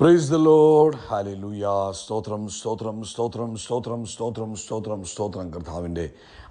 Praise the Lord. Hallelujah. സ്തോത്രം സ്തോത്രം സ്തോത്രം സ്തോത്രം സ്തോത്രം സ്തോത്രം സ്തോത്രം. കർത്താവിൻ്റെ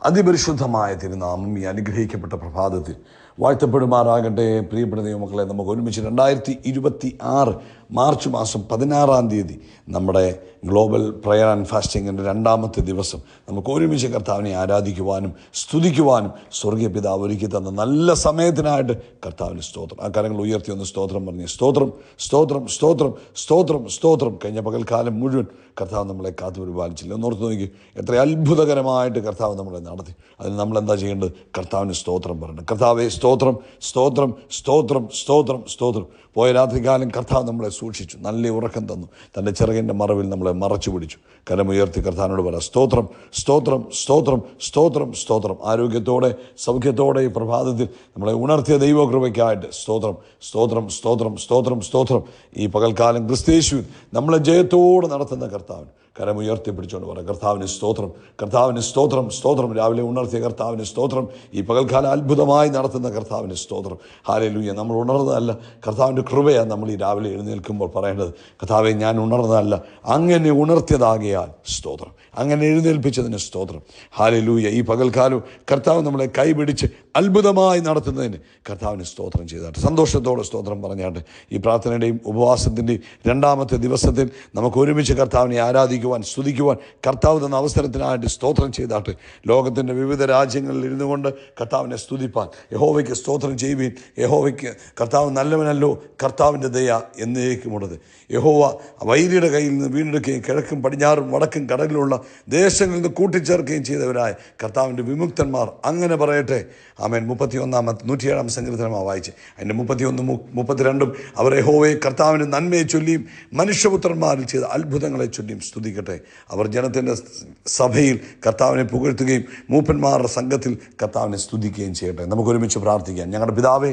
അതിപരിശുദ്ധമായ തിരുനാമം ഈ അനുഗ്രഹിക്കപ്പെട്ട പ്രഭാതത്തിൽ വാഴ്ത്തപ്പെടുമാറാകട്ടെ. പ്രിയപ്പെട്ട ദൈവമക്കളെ, നമുക്ക് ഒരുമിച്ച് 2026 മാർച്ച് മാസം 16-ാം തീയതി നമ്മുടെ ഗ്ലോബൽ പ്രയർ ആൻഡ് ഫാസ്റ്റിങ്ങിൻ്റെ 2-ാമത്തെ ദിവസം നമുക്ക് ഒരുമിച്ച് കർത്താവിനെ ആരാധിക്കുവാനും സ്തുതിക്കുവാനും സ്വർഗീയ പിതാവ് ഒരുക്കി തന്ന നല്ല സമയത്തിനായിട്ട് കർത്താവിന് സ്തോത്രം. ആ കരങ്ങൾ ഉയർത്തി ഒന്ന് സ്തോത്രം പറഞ്ഞ് സ്തോത്രം സ്തോത്രം സ്തോത്രം സ്തോത്രം സ്തോത്രം. കഴിഞ്ഞ പകൽക്കാലം മുഴുവൻ കർത്താവ് നമ്മളെ കാത്തുപരിപാലിച്ചില്ല. ഒന്നോർത്ത് നോക്കി, എത്ര അത്ഭുതകരമായിട്ട് കർത്താവ് നമ്മളെ നടത്തി. അതിന് നമ്മളെന്താ ചെയ്യേണ്ടത്? കർത്താവിന് സ്തോത്രം പറയണം. കർത്താവെ സ്തോത്രം സ്തോത്രം സ്തോത്രം സ്തോത്രം സ്തോത്രം. പോയ രാത്രികാലം കർത്താവ് നമ്മളെ സൂക്ഷിച്ചു, നല്ല ഉറക്കം തന്നു, തൻ്റെ ചിറകിൻ്റെ മറവിൽ നമ്മളെ മറച്ചു പിടിച്ചു. കരമുയർത്തി കർത്താവിനോട് പറ സ്തോത്രം സ്തോത്രം സ്തോത്രം സ്തോത്രം സ്തോത്രം. ആരോഗ്യത്തോടെ സൗഖ്യത്തോടെ ഈ പ്രഭാതത്തിൽ നമ്മളെ ഉണർത്തിയ ദൈവകൃപയ്ക്കായിട്ട് സ്തോത്രം സ്തോത്രം സ്തോത്രം സ്തോത്രം സ്തോത്രം. ഈ പകൽക്കാലം ക്രിസ്തയേശുവിൽ നമ്മളെ ജയത്തോടെ നടത്തുന്ന കർത്താവിന് കരമുയർത്തി പിടിച്ചുകൊണ്ട് പറയാം കർത്താവിന് സ്തോത്രം, കർത്താവിന് സ്തോത്രം സ്തോത്രം. രാവിലെ ഉണർത്തിയ കർത്താവിന് സ്തോത്രം. ഈ പകൽക്കാലം അത്ഭുതമായി നടത്തുന്ന കർത്താവിന് സ്തോത്രം. ഹല്ലേലൂയ. നമ്മൾ ഉണർന്നതല്ല, കർത്താവിൻ്റെ കൃപയാണ് നമ്മൾ ഈ രാവിലെ എഴുന്നേൽക്കുമ്പോൾ പറയേണ്ടത്. കർത്താവെ, ഞാൻ ഉണർന്നതല്ല, അങ്ങനെ ഉണർത്തിയതാകിയാൽ സ്തോത്രം, അങ്ങനെ എഴുന്നേൽപ്പിച്ചതിന് സ്തോത്രം. ഹല്ലേലൂയ. ഈ പകൽക്കാലം കർത്താവ് നമ്മളെ കൈപിടിച്ച് അത്ഭുതമായി നടത്തുന്നതിന് കർത്താവിന് സ്തോത്രം ചെയ്താട്ട് സന്തോഷത്തോടെ സ്തോത്രം പറഞ്ഞാട്ട് ഈ പ്രാർത്ഥനയുടെയും ഉപവാസത്തിൻ്റെയും 2-ാമത്തെ ദിവസത്തിൽ നമുക്ക് ഒരുമിച്ച് കർത്താവിനെ ആരാധിക്കുവാൻ സ്തുതിക്കുവാൻ കർത്താവ് തന്ന അവസരത്തിനായിട്ട് സ്തോത്രം ചെയ്താട്ട് ലോകത്തിൻ്റെ വിവിധ രാജ്യങ്ങളിൽ ഇരുന്നു കൊണ്ട് കർത്താവിനെ സ്തുതിപ്പാൻ യഹോവയ്ക്ക് സ്തോത്രം ചെയ്യുവീൻ. യഹോവയ്ക്ക് കർത്താവ് നല്ലവനല്ലോ, കർത്താവിൻ്റെ ദയ എന്നേക്കുമുള്ളത്. യഹോവ വൈരിയുടെ കയ്യിൽ നിന്ന് വീണ്ടെടുക്കുകയും കിഴക്കും പടിഞ്ഞാറും വടക്കും കടലിലുള്ള ദേശങ്ങളിൽ നിന്ന് കൂട്ടിച്ചേർക്കുകയും ചെയ്തവരായ കർത്താവിൻ്റെ വിമുക്തന്മാർ അങ്ങനെ പറയട്ടെ. ആമേൻ. 107-ാം സങ്കീർത്തനമാണ് വായിച്ച് അതിൻ്റെ 31, 32 അവർ യഹോവയെ കർത്താവിൻ്റെ നന്മയെ ചൊല്ലിയും മനുഷ്യപുത്രന്മാരിൽ ചെയ്ത അത്ഭുതങ്ങളെ ചൊല്ലിയും സ്തുതിക്കട്ടെ. അവർ ജനത്തിൻ്റെ സഭയിൽ കർത്താവിനെ പുകഴ്ത്തുകയും മൂപ്പന്മാരുടെ സംഘത്തിൽ കർത്താവിനെ സ്തുതിക്കുകയും ചെയ്യട്ടെ. നമുക്കൊരുമിച്ച് പ്രാർത്ഥിക്കാം. ഞങ്ങളുടെ പിതാവേ,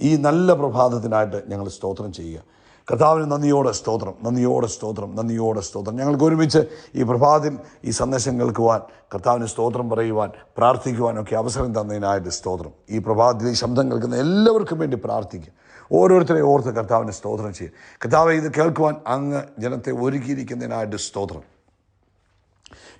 ഈ നല്ല പ്രഭാതത്തിനായിട്ട് ഞങ്ങൾ സ്തോത്രം ചെയ്യുക. കർത്താവിന് നന്ദിയോടെ സ്തോത്രം, നന്ദിയോടെ സ്തോത്രം, നന്ദിയോടെ സ്തോത്രം. ഞങ്ങൾക്ക് ഒരുമിച്ച് ഈ പ്രഭാതത്തിൽ ഈ സന്ദേശം കേൾക്കുവാൻ, കർത്താവിന് സ്തോത്രം പറയുവാൻ, പ്രാർത്ഥിക്കുവാനൊക്കെ അവസരം തന്നതിനായിട്ട് സ്തോത്രം. ഈ പ്രഭാതത്തിൽ ഈ ശബ്ദം കേൾക്കുന്ന എല്ലാവർക്കും വേണ്ടി പ്രാർത്ഥിക്കുക. ഓരോരുത്തരെയും ഓർത്ത് കർത്താവിന് സ്തോത്രം ചെയ്യുക. കർത്താവെ, ഇത് കേൾക്കുവാൻ അങ്ങ് ജനത്തെ ഒരുക്കിയിരിക്കുന്നതിനായിട്ട് സ്തോത്രം.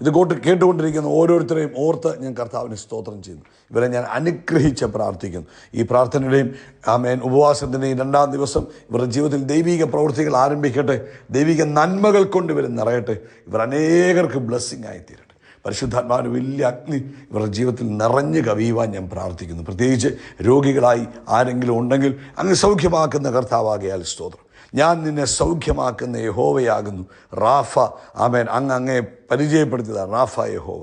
ഇത് കേട്ടുകൊണ്ടിരിക്കുന്ന ഓരോരുത്തരെയും ഓർത്ത് ഞാൻ കർത്താവിന് സ്തോത്രം ചെയ്യുന്നു. ഇവരെ ഞാൻ അനുഗ്രഹിച്ച് പ്രാർത്ഥിക്കുന്നു. ഈ പ്രാർത്ഥനയുടെയും ആമേൻ ഉപവാസത്തിൻ്റെയും 2-ാം ദിവസം ഇവരുടെ ജീവിതത്തിൽ ദൈവിക പ്രവൃത്തികൾ ആരംഭിക്കട്ടെ. ദൈവിക നന്മകൾ കൊണ്ട് ഇവർ നിറയട്ടെ. ഇവർ അനേകർക്ക് ബ്ലെസ്സിങ് ആയിത്തീരട്ടെ. പരിശുദ്ധാത്മാവിന് വലിയ അഗ്നി ഇവരുടെ ജീവിതത്തിൽ നിറഞ്ഞു കവിയുവാൻ ഞാൻ പ്രാർത്ഥിക്കുന്നു. പ്രത്യേകിച്ച് രോഗികളായി ആരെങ്കിലും ഉണ്ടെങ്കിൽ അങ്ങ് സൗഖ്യമാക്കുന്ന കർത്താവാകയാൽ സ്തോത്രം. ഞാൻ നിന്നെ സൗഖ്യമാക്കുന്ന യഹോവയാകുന്നു റാഫ. ആമേൻ. അങ്ങേ പരിചയപ്പെടുത്തിയതാണ് റാഫ യഹോവ.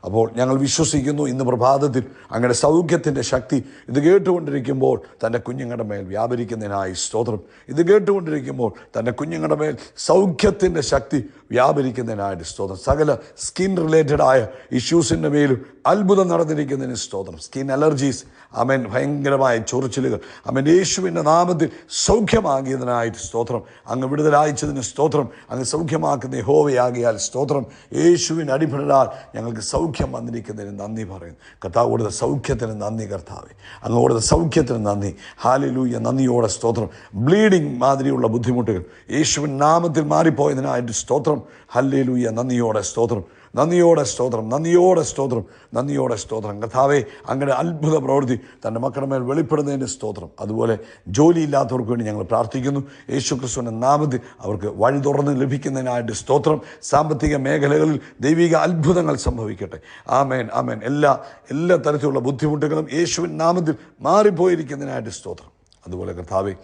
അപ്പോൾ ഞങ്ങൾ വിശ്വസിക്കുന്നു ഇന്ന് പ്രഭാതത്തിൽ അങ്ങയുടെ സൗഖ്യത്തിൻ്റെ ശക്തി ഇത് കേട്ടുകൊണ്ടിരിക്കുമ്പോൾ തൻ്റെ കുഞ്ഞുങ്ങളുടെ മേൽ വ്യാപരിക്കുന്നതിനായി സ്തോത്രം. ഇത് കേട്ടുകൊണ്ടിരിക്കുമ്പോൾ തൻ്റെ കുഞ്ഞുങ്ങളുടെ മേൽ സൗഖ്യത്തിൻ്റെ ശക്തി വ്യാപരിക്കുന്നതിനായിട്ട് സ്തോത്രം. സകല സ്കിൻ റിലേറ്റഡായ ഇഷ്യൂസിൻ്റെ മേലും അത്ഭുതം നടന്നിരിക്കുന്നതിന് സ്തോത്രം. സ്കിൻ അലർജീസ്, ആമേൻ, ഭയങ്കരമായ ചൊറിച്ചിലുകൾ, ആമേൻ, യേശുവിൻ്റെ നാമത്തിൽ സൗഖ്യമാകിയതിനായിട്ട് സ്തോത്രം. അങ്ങ് വിടുതലയച്ചതിന് സ്തോത്രം. അങ്ങ് സൗഖ്യമാക്കുന്ന യഹോവയാകിയാൽ സ്തോത്രം. യേശുവിന് അടിപെടാൽ ഞങ്ങൾക്ക് സൗഖ്യം വന്നിരിക്കുന്നതിന് നന്ദി പറയുന്നു. കർത്താവ് കൊടുത്ത സൗഖ്യത്തിന് നന്ദി കർത്താവേ. അങ്ങ് കൊടുത്ത സൗഖ്യത്തിന് നന്ദി. ഹല്ലേലൂയ. നന്ദിയോടെ സ്തോത്രം. ബ്ലീഡിങ് മാതിരിയുള്ള ബുദ്ധിമുട്ടുകൾ യേശുവിൻ നാമത്തിൽ മാറിപ്പോയതിനായിട്ട് സ്തോത്രം. ഹല്ലേലൂയ. നന്ദിയോടെ സ്തോത്രം, നന്ദിയോടെ സ്തോത്രം, നന്ദിയോടെ സ്തോത്രം, നന്ദിയോടെ സ്തോത്രം. കർത്താവേ, അങ്ങയുടെ അത്ഭുത പ്രവൃത്തി തൻ്റെ മക്കളുടെ മേൽ വെളിപ്പെടുന്നതിന് സ്തോത്രം. അതുപോലെ ജോലിയില്ലാത്തവർക്ക് വേണ്ടി ഞങ്ങൾ പ്രാർത്ഥിക്കുന്നു. യേശു ക്രിസ്തുവിൻ്റെ നാമത്തിൽ അവർക്ക് വഴി തുറന്ന് ലഭിക്കുന്നതിനായിട്ട് സ്തോത്രം. സാമ്പത്തിക മേഖലകളിൽ ദൈവിക അത്ഭുതങ്ങൾ സംഭവിക്കട്ടെ. ആമേൻ, ആമേൻ. എല്ലാ തരത്തിലുള്ള ബുദ്ധിമുട്ടുകളും യേശുവിൻ നാമത്തിൽ മാറിപ്പോയിരിക്കുന്നതിനായിട്ട് സ്തോത്രം. അതുപോലെ കർത്താവേ,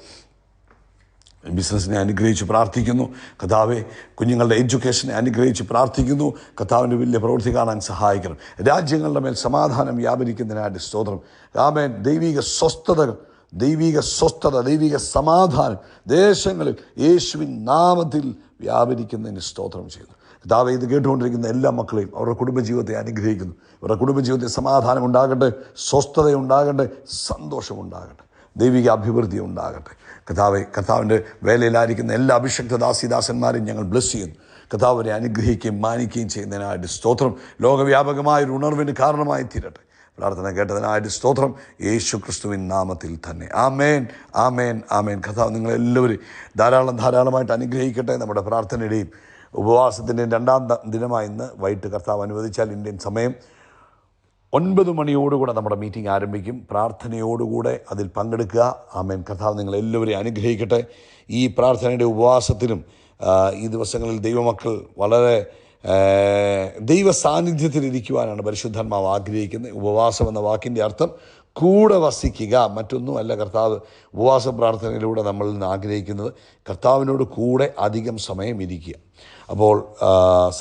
ബിസിനസ്സിനെ അനുഗ്രഹിച്ച് പ്രാർത്ഥിക്കുന്നു. കർത്താവെ, കുഞ്ഞുങ്ങളുടെ എഡ്യൂക്കേഷനെ അനുഗ്രഹിച്ച് പ്രാർത്ഥിക്കുന്നു. കർത്താവിൻ്റെ വലിയ പ്രവൃത്തി കാണാൻ സഹായിക്കണം. രാജ്യങ്ങളുടെ മേൽ സമാധാനം വ്യാപരിക്കുന്നതിനായിട്ട് സ്തോത്രം. ആമേൻ. ദൈവിക സ്വസ്ഥതകൾ, ദൈവിക സ്വസ്ഥത, ദൈവിക സമാധാനം ദേശങ്ങളിൽ യേശുവിൻ നാമത്തിൽ വ്യാപരിക്കുന്നതിന് സ്തോത്രം ചെയ്യുന്നു. കർത്താവെ, ഇത് കേട്ടുകൊണ്ടിരിക്കുന്ന എല്ലാ മക്കളെയും അവരുടെ കുടുംബജീവിതത്തെ അനുഗ്രഹിക്കുന്നു. അവരുടെ കുടുംബജീവിതത്തിൽ സമാധാനം ഉണ്ടാകട്ടെ, സ്വസ്ഥതയുണ്ടാകട്ടെ, സന്തോഷമുണ്ടാകട്ടെ, ദൈവിക അഭിവൃദ്ധി ഉണ്ടാകട്ടെ. കർത്താവിൻ്റെ വേലയിലായിരിക്കുന്ന എല്ലാ അഭിഷക്ത ദാസിദാസന്മാരെയും ഞങ്ങൾ ബ്ലെസ് ചെയ്യുന്നു. കർത്താവരെ അനുഗ്രഹിക്കുകയും മാനിക്കുകയും ചെയ്യുന്നതിനായിട്ട് സ്തോത്രം. ലോകവ്യാപകമായൊരു ഉണർവിന് കാരണമായി തീരട്ടെ. പ്രാർത്ഥന കേട്ടതിനായിട്ട് സ്തോത്രം, യേശു ക്രിസ്തുവിൻ നാമത്തിൽ തന്നെ. ആമേൻ, ആമേൻ, ആമേൻ. കർത്താവ് നിങ്ങളെല്ലാവരും ധാരാളമായിട്ട് അനുഗ്രഹിക്കട്ടെ. നമ്മുടെ പ്രാർത്ഥനയുടെയും ഉപവാസത്തിൻ്റെയും 2ാം ദിനമായി ഇന്ന് വൈകിട്ട് കർത്താവ് അനുവദിച്ചാൽ ഇന്ത്യൻ സമയം 9 മണിയോടുകൂടെ നമ്മുടെ മീറ്റിംഗ് ആരംഭിക്കും. പ്രാർത്ഥനയോടുകൂടെ അതിൽ പങ്കെടുക്കുക. ആമേൻ. കർത്താവ് നിങ്ങളെല്ലാവരെയും അനുഗ്രഹിക്കട്ടെ. ഈ പ്രാർത്ഥനയുടെ ഉപവാസത്തിലും ഈ ദിവസങ്ങളിൽ ദൈവമക്കൾ വളരെ ദൈവ സാന്നിധ്യത്തിലിരിക്കുവാനാണ് പരിശുദ്ധാത്മാവ് ആഗ്രഹിക്കുന്നത്. ഉപവാസം എന്ന വാക്കിൻ്റെ അർത്ഥം കൂടെ വസിക്കുക, മറ്റൊന്നുമല്ല. കർത്താവ് ഉപവാസ പ്രാർത്ഥനയിലൂടെ നമ്മളിൽ നിന്ന് ആഗ്രഹിക്കുന്നത് കർത്താവിനോട് കൂടെ അധികം സമയം ഇരിക്കുക. അപ്പോൾ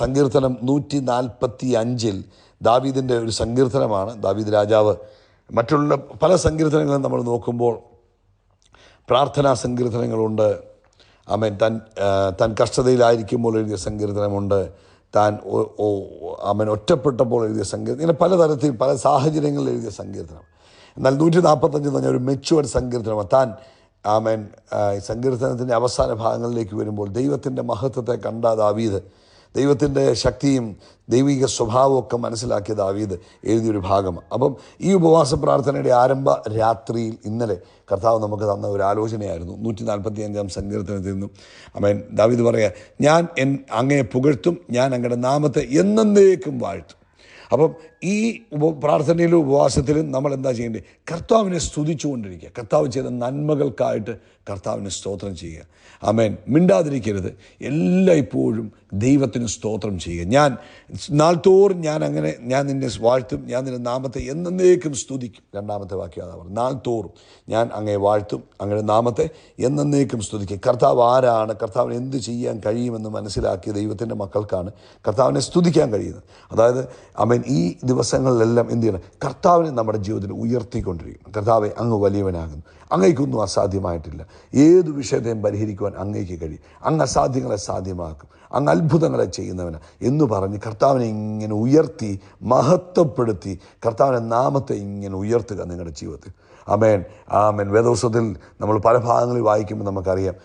സങ്കീർത്തനം 145 ദാവീദിൻ്റെ ഒരു സങ്കീർത്തനമാണ്. ദാവീദ് രാജാവ് മറ്റുള്ള പല സങ്കീർത്തനങ്ങളും നമ്മൾ നോക്കുമ്പോൾ പ്രാർത്ഥനാ സങ്കീർത്തനങ്ങളുണ്ട്. ആമേൻ. താൻ കഷ്ടതയിലായിരിക്കുമ്പോൾ എഴുതിയ സങ്കീർത്തനമുണ്ട്. താൻ ഒറ്റപ്പെട്ടപ്പോൾ എഴുതിയ സങ്കീർത്തനം. ഇങ്ങനെ പലതരത്തിൽ പല സാഹചര്യങ്ങളിൽ എഴുതിയ സങ്കീർത്തനം. എന്നാൽ 145 എന്ന് പറഞ്ഞാൽ ഒരു മെച്ചുവേർഡ് സങ്കീർത്തനമാണ്. താൻ ആമേൻ സങ്കീർത്തനത്തിൻ്റെ അവസാന ഭാഗങ്ങളിലേക്ക് വരുമ്പോൾ ദൈവത്തിൻ്റെ മഹത്വത്തെ കണ്ട ദാവീദ്, ദൈവത്തിൻ്റെ ശക്തിയും ദൈവിക സ്വഭാവമൊക്കെ മനസ്സിലാക്കിയ ദാവീദ് എഴുതിയൊരു ഭാഗമാണ്. അപ്പം ഈ ഉപവാസ പ്രാർത്ഥനയുടെ ആരംഭ രാത്രിയിൽ ഇന്നലെ കർത്താവ് നമുക്ക് തന്ന ഒരു ആലോചനയായിരുന്നു. 145 സങ്കീർത്തനത്തിൽ നിന്നും ആമേൻ ദാവീദ് പറയുക, ഞാൻ അങ്ങയെ പുകഴ്ത്തും, ഞാൻ അങ്ങയുടെ നാമത്തെ എന്നേക്കും വാഴ്ത്തും. അപ്പം ഈ പ്രാർത്ഥനയിലും ഉപവാസത്തിലും നമ്മൾ എന്താ ചെയ്യേണ്ടത്? കർത്താവിനെ സ്തുതിച്ചുകൊണ്ടിരിക്കുക. കർത്താവ് ചെയ്ത നന്മകൾക്കായിട്ട് കർത്താവിന് സ്തോത്രം ചെയ്യുക. ആമേൻ. മിണ്ടാതിരിക്കരുത്. എല്ലായ്പ്പോഴും ദൈവത്തിന് സ്തോത്രം ചെയ്യുക. ഞാൻ നാൾതോറും ഞാൻ നിന്നെ വാഴ്ത്തും, ഞാൻ നിന്റെ നാമത്തെ എന്നേക്കും സ്തുതിക്കും. 2ാമത്തെ വാക്യം അതാ പറഞ്ഞു. നാൾതോറും ഞാൻ അങ്ങയെ വാഴ്ത്തും, അങ്ങയുടെ നാമത്തെ എന്നേക്കും സ്തുതിക്കും. കർത്താവ് ആരാണ്, കർത്താവിന് എന്ത് ചെയ്യാൻ കഴിയുമെന്ന് മനസ്സിലാക്കിയ ദൈവത്തിൻ്റെ മക്കൾക്കാണ് കർത്താവിനെ സ്തുതിക്കാൻ കഴിയുന്നത്. അതായത് ആമേൻ ഈ ദിവസങ്ങളിലെല്ലാം എന്ത് ചെയ്യണം? കർത്താവിനെ നമ്മുടെ ജീവിതത്തിൽ ഉയർത്തിക്കൊണ്ടിരിക്കണം. കർത്താവെ, അങ്ങ് വലിയവനാകുന്നു, അങ്ങേക്കൊന്നും അസാധ്യമായിട്ടില്ല, ഏതു വിഷയത്തെയും പരിഹരിക്കുവാൻ അങ്ങേക്ക് കഴിയും, അങ്ങ് അസാധ്യങ്ങളെ സാധ്യമാക്കും, അങ്ങ് അത്ഭുതങ്ങളെ ചെയ്യുന്നവന് എന്ന് പറഞ്ഞ് കർത്താവിനെ ഇങ്ങനെ ഉയർത്തി മഹത്വപ്പെടുത്തി കർത്താവിൻ്റെ നാമത്തെ ഇങ്ങനെ ഉയർത്തുക നിങ്ങളുടെ ജീവിതത്തിൽ. ആമേൻ, ആമേൻ. വേദപുസ്തകത്തിൽ നമ്മൾ പല ഭാഗങ്ങളിൽ വായിക്കുമ്പോൾ നമുക്കറിയാം.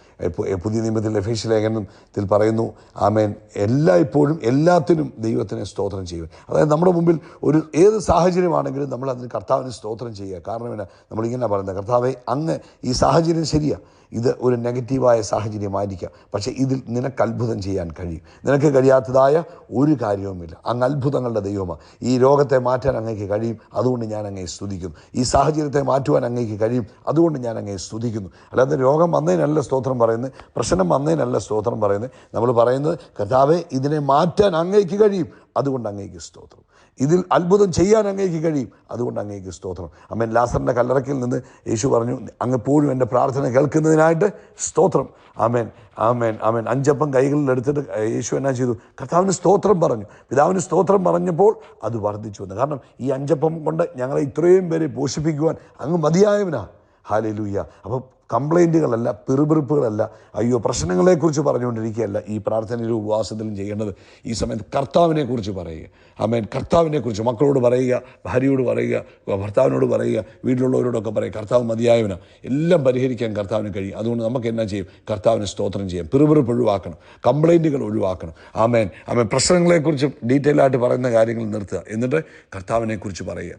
പുതിയ നിയമത്തിൽ എഫേസ്യ ലേഖനത്തിൽ പറയുന്നു, ആമേൻ, എല്ലായ്പ്പോഴും എല്ലാത്തിനും ദൈവത്തിനെ സ്തോത്രം ചെയ്യുക. അതായത് നമ്മുടെ മുമ്പിൽ ഏത് സാഹചര്യമാണെങ്കിലും നമ്മൾ അതിന് കർത്താവിന് സ്തോത്രം ചെയ്യുക. കാരണം എന്നാ? നമ്മളിങ്ങനെ പറയുന്നത്, കർത്താവെ, അങ്ങ് ഈ സാഹചര്യം ശരിയാണ്, ഇത് ഒരു നെഗറ്റീവായ സാഹചര്യമായിരിക്കാം, പക്ഷേ ഇതിൽ നിനക്ക് അത്ഭുതം ചെയ്യാൻ കഴിയും. നിനക്ക് കഴിയാത്തതായ ഒരു കാര്യവുമില്ല. അങ്ങ് അത്ഭുതങ്ങളുടെ ദൈവമാണ്. ഈ രോഗത്തെ മാറ്റാൻ അങ്ങേക്ക് കഴിയും, അതുകൊണ്ട് ഞാൻ അങ്ങയെ സ്തുതിക്കുന്നു. ഈ സാഹചര്യത്തെ മാറ്റുവാൻ അങ്ങേക്ക് കഴിയും, അതുകൊണ്ട് ഞാൻ അങ്ങയെ സ്തുതിക്കുന്നു. അല്ലാതെ രോഗം വന്നതിനല്ല സ്തോത്രം പറയുന്നത്, പ്രശ്നം വന്നതിനല്ല സ്തോത്രം പറയുന്നത്. നമ്മൾ പറയുന്നത്, കർത്താവെ, ഇതിനെ മാറ്റാൻ അങ്ങേക്ക് കഴിയും, അതുകൊണ്ട് അങ്ങേക്ക് സ്തോത്രം. ഇതിൽ അത്ഭുതം ചെയ്യാൻ അങ്ങേക്ക് കഴിയും, അതുകൊണ്ട് അങ്ങേക്ക് സ്തോത്രം. ആമേൻ. ലാസറിൻ്റെ കല്ലറയ്ക്കൽ നിന്ന് യേശു പറഞ്ഞു, അങ്ങെപ്പോഴും എൻ്റെ പ്രാർത്ഥന കേൾക്കുന്നതിനായിട്ട് സ്തോത്രം. ആമേൻ, ആമേൻ, ആമേൻ. 5 അപ്പം കൈകളിൽ എടുത്തിട്ട് യേശു എന്നാ ചെയ്തു? കർത്താവിന് സ്തോത്രം പറഞ്ഞു. പിതാവിന് സ്തോത്രം പറഞ്ഞപ്പോൾ അത് വർദ്ധിച്ചു വന്നു. കാരണം ഈ 5 അപ്പം കൊണ്ട് ഞങ്ങളെ ഇത്രയും പേരെ പോഷിപ്പിക്കുവാൻ അങ്ങ് മതിയായവനാ. ഹല്ലേലൂയ. അപ്പോൾ കംപ്ലൈൻറ്റുകളല്ല, പിറുപിറുപ്പുകളല്ല, അയ്യോ പ്രശ്നങ്ങളെക്കുറിച്ച് പറഞ്ഞുകൊണ്ടിരിക്കുകയല്ല ഈ പ്രാർത്ഥനയിലും ഉപവാസത്തിലും ചെയ്യേണ്ടത്. ഈ സമയത്ത് കർത്താവിനെക്കുറിച്ച് പറയുക. ആമേൻ. കർത്താവിനെക്കുറിച്ച് മക്കളോട് പറയുക, ഭാര്യയോട് പറയുക, ഭർത്താവിനോട് പറയുക, വീട്ടിലുള്ളവരോടൊക്കെ പറയുക, കർത്താവ് മതിയായവനാണ്, എല്ലാം പരിഹരിക്കാൻ കർത്താവിന് കഴിയും. അതുകൊണ്ട് നമുക്ക് എന്നാ ചെയ്യും? കർത്താവിന് സ്തോത്രം ചെയ്യാം. പിറുപിറുപ്പ് ഒഴിവാക്കണം, കംപ്ലൈൻറ്റുകൾ ഒഴിവാക്കണം. ആമേൻ, ആമേൻ. പ്രശ്നങ്ങളെക്കുറിച്ച് ഡീറ്റെയിൽ ആയിട്ട് പറയുന്ന കാര്യങ്ങൾ നിർത്തുക, എന്നിട്ട് കർത്താവിനെക്കുറിച്ച് പറയുക.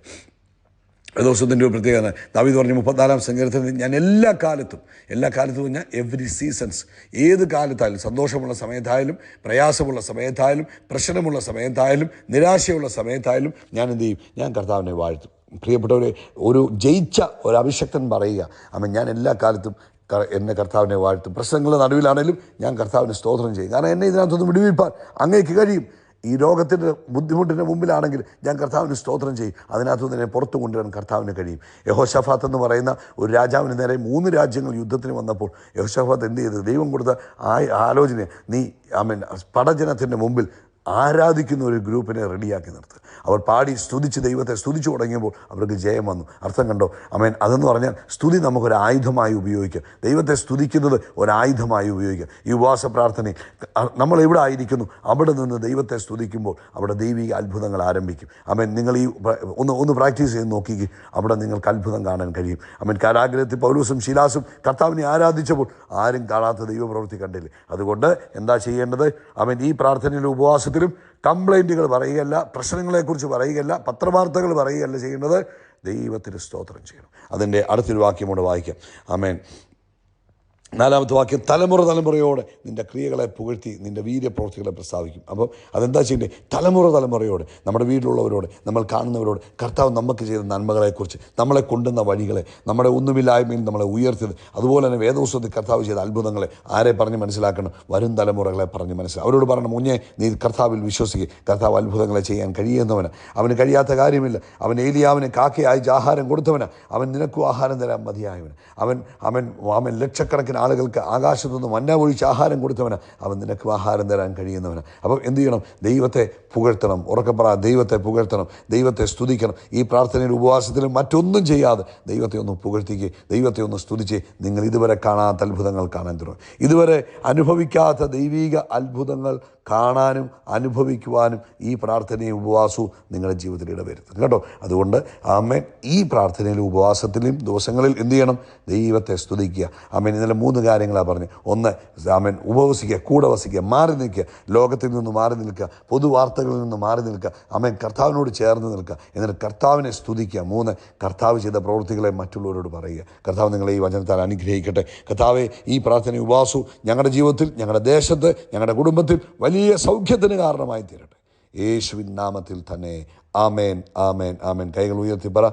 ദിവസത്തിൻ്റെ ഒരു പ്രത്യേകത ദാവീദ് പറഞ്ഞു 34-ാം സങ്കീർത്തനത്തിൽ, ഞാൻ എല്ലാ കാലത്തും പറഞ്ഞാൽ എവറി സീസൺസ്, ഏത് കാലത്തായാലും, സന്തോഷമുള്ള സമയത്തായാലും, പ്രയാസമുള്ള സമയത്തായാലും, പ്രശ്നമുള്ള സമയത്തായാലും, നിരാശയുള്ള സമയത്തായാലും ഞാൻ എന്ത് ചെയ്യും? ഞാൻ കർത്താവിനെ വാഴ്ത്തും. പ്രിയപ്പെട്ടവരെ, ഒരു ജയിച്ച ഒരു അഭിഷക്തൻ പറയുക, ആമേൻ, ഞാൻ എല്ലാ കാലത്തും എന്നെ കർത്താവിനെ വാഴ്ത്തും. പ്രശ്നങ്ങളുടെ നടുവിലാണെങ്കിലും ഞാൻ കർത്താവിന് സ്തോത്രം ചെയ്യും. കാരണം എന്നെ ഇതിനകത്തൊന്ന് വിടുവിപ്പാൻ അങ്ങേക്ക് കഴിയും. ഈ രോഗത്തിൻ്റെ ബുദ്ധിമുട്ടിൻ്റെ മുമ്പിലാണെങ്കിൽ ഞാൻ കർത്താവിന് സ്തോത്രം ചെയ്യും. അതിനകത്ത് തന്നെ പുറത്തു കൊണ്ടുവരാൻ കർത്താവിന് കഴിയും. യഹോശഫാത്ത് എന്ന് പറയുന്ന ഒരു രാജാവിന് നേരെ 3 രാജ്യങ്ങൾ യുദ്ധത്തിന് വന്നപ്പോൾ യഹോശഫാത്ത് എന്ത് ചെയ്തത്? ദൈവം കൊടുത്ത ആലോചന, നീ ആമേൻ പടജനത്തിൻ്റെ മുമ്പിൽ ആരാധിക്കുന്ന ഒരു ഗ്രൂപ്പിനെ റെഡിയാക്കി നിർത്തുക. അവർ പാടി സ്തുതിച്ച് ദൈവത്തെ സ്തുതിച്ചു തുടങ്ങിയപ്പോൾ അവർക്ക് ജയം വന്നു. അർത്ഥം കണ്ടോ? ആമേൻ. അതെന്ന് പറഞ്ഞാൽ സ്തുതി നമുക്കൊരു ആയുധമായി ഉപയോഗിക്കാം. ദൈവത്തെ സ്തുതിക്കുന്നത് ഒരായുധമായി ഉപയോഗിക്കാം. ഈ ഉപവാസ പ്രാർത്ഥനയിൽ നമ്മൾ എവിടെ ആയിരിക്കുന്നു അവിടെ നിന്ന് ദൈവത്തെ സ്തുതിക്കുമ്പോൾ അവിടെ ദൈവിക അത്ഭുതങ്ങൾ ആരംഭിക്കും. ആമേൻ. നിങ്ങൾ ഈ ഒന്ന് പ്രാക്ടീസ് ചെയ്ത് നോക്കിക്കുക, അവിടെ നിങ്ങൾക്ക് അത്ഭുതം കാണാൻ കഴിയും. ആമേൻ. കാരാഗ്രഹത്തിൽ പൗലോസും ശീലാസും കർത്താവിനെ ആരാധിച്ചപ്പോൾ ആരും കാണാത്ത ദൈവപ്രവൃത്തി കണ്ടില്ലേ? അതുകൊണ്ട് എന്താ ചെയ്യേണ്ടത്? ആമേൻ. ഈ പ്രാർത്ഥനയിലും ഉപവാസത്തിൽ ഉപവാസത്തിലും കംപ്ലൈൻറ്റുകൾ പറയുകയല്ല, പ്രശ്നങ്ങളെക്കുറിച്ച് പറയുകയല്ല, പത്രവാർത്തകൾ പറയുകയല്ല ചെയ്യേണ്ടത്. ദൈവത്തിന് സ്തോത്രം ചെയ്യണം. അതിൻ്റെ അടുത്തൊരു വാക്യം കൂടെ വായിക്കാം. ആമേൻ. 4-ാമത്തെ വാക്യം, തലമുറ തലമുറയോടെ നിൻ്റെ ക്രിയകളെ പുകഴ്ത്തി നിൻ്റെ വീര്യപ്രവൃത്തികളെ പ്രസ്താവിക്കും. അപ്പോൾ അതെന്താ ചെയ്യേണ്ടത്? തലമുറ തലമുറയോട്, നമ്മുടെ വീട്ടിലുള്ളവരോട്, നമ്മൾ കാണുന്നവരോട് കർത്താവ് നമുക്ക് ചെയ്ത നന്മകളെക്കുറിച്ച്, നമ്മളെ കൊണ്ടുവന്ന വഴികളെ, നമ്മുടെ ഒന്നുമില്ലായ്മയിൽ നമ്മളെ ഉയർത്തിയത്, അതുപോലെ തന്നെ വേദപുസ്തകത്തിൽ കർത്താവ് ചെയ്ത അത്ഭുതങ്ങളെ ആരെ പറഞ്ഞ് മനസ്സിലാക്കണം? വരും തലമുറകളെ പറഞ്ഞ് മനസ്സിലാക്കണം. അവരോട് പറയണം, മുന്നേ നീ കർത്താവിൽ വിശ്വസിക്കുക. കർത്താവ് അത്ഭുതങ്ങളെ ചെയ്യാൻ കഴിയുന്നവന്, അവന് കഴിയാത്ത കാര്യമില്ല. അവൻ ഏലിയാവിന് കാക്കയയച്ച് ആഹാരം കൊടുത്തവന്, അവൻ നിനക്കും ആഹാരം തരാൻ മതിയായവന്. അവൻ ലക്ഷക്കണക്കിന് ആളുകൾക്ക് ആകാശത്തുനിന്ന് മന്ന ഒഴിച്ച് ആഹാരം കൊടുത്തവന്, അവൻ നിനക്ക് ആഹാരം തരാൻ കഴിയുന്നവന്. അപ്പം എന്ത് ചെയ്യണം? ദൈവത്തെ പുകഴ്ത്തണം. ഉറക്കപ്പറ, ദൈവത്തെ പുകഴ്ത്തണം, ദൈവത്തെ സ്തുതിക്കണം. ഈ പ്രാർത്ഥനയിൽ ഉപവാസത്തിലും മറ്റൊന്നും ചെയ്യാതെ ദൈവത്തെ ഒന്ന് പുകഴ്ത്തിക്കുക, ദൈവത്തെ ഒന്ന് സ്തുതിച്ച് നിങ്ങൾ ഇതുവരെ കാണാത്ത അത്ഭുതങ്ങൾ കാണാൻ തുടങ്ങും. ഇതുവരെ അനുഭവിക്കാത്ത ദൈവിക അത്ഭുതങ്ങൾ കാണാനും അനുഭവിക്കുവാനും ഈ പ്രാർത്ഥനയും ഉപവാസവും നിങ്ങളുടെ ജീവിതത്തിൽ ഇടവരുത്തും കേട്ടോ. അതുകൊണ്ട് ആമേൻ, ഈ പ്രാർത്ഥനയിലും ഉപവാസത്തിലും ദിവസങ്ങളിൽ എന്ത് ചെയ്യണം? ദൈവത്തെ സ്തുതിക്കുക. ആമേൻ. ഇന്നലെ 3 കാര്യങ്ങളാണ് പറഞ്ഞത്. ഒന്ന്, ആമേൻ, ഉപവസിക്കുക, കൂടെ വസിക്കുക, മാറി നിൽക്കുക, ലോകത്തിൽ നിന്ന് മാറി നിൽക്കുക, പൊതുവാർത്തകളിൽ നിന്ന് മാറി നിൽക്കുക. ആമേൻ, കർത്താവിനോട് ചേർന്ന് നിൽക്കുക, എന്നിട്ട് കർത്താവിനെ സ്തുതിക്കുക. 3, കർത്താവ് ചെയ്ത പ്രവൃത്തികളെ മറ്റുള്ളവരോട് പറയുക. കർത്താവ് നിങ്ങളെ ഈ വചനത്താൽ അനുഗ്രഹിക്കട്ടെ. കർത്താവെ, ഈ പ്രാർത്ഥന ഉപവാസവും ഞങ്ങളുടെ ജീവിതത്തിൽ, ഞങ്ങളുടെ ദേശത്ത്, ഞങ്ങളുടെ കുടുംബത്തിൽ വലിയ സൗഖ്യത്തിന് കാരണമായി തീരട്ടെ. യേശുവിൻ നാമത്തിൽ തന്നെ. ആമേൻ, ആമേൻ, ആമേൻ. കൈകൾ ഉയർത്തി പറ.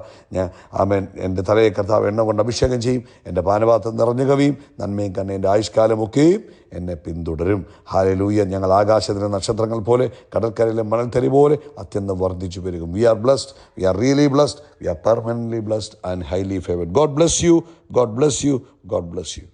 ആമേൻ. എൻ്റെ തലയെ കർത്താവ് എണ്ണ കൊണ്ട് അഭിഷേകം ചെയ്യും. എൻ്റെ പാനപാത്രം നിറഞ്ഞു കവിയും. നന്മയും കന്നെ എൻ്റെ ആയുഷ്കാലമൊക്കെയും എന്നെ പിന്തുടരും. ഹല്ലേലൂയ. ഞങ്ങൾ ആകാശത്തിലെ നക്ഷത്രങ്ങൾ പോലെ, കടൽക്കരയിലെ മണൽത്തരി പോലെ അത്യന്തം വർദ്ധിച്ചു പെരുകും. We are blessed, we are really blessed, we are permanently blessed and highly favoured. God bless you, God bless you, God bless U.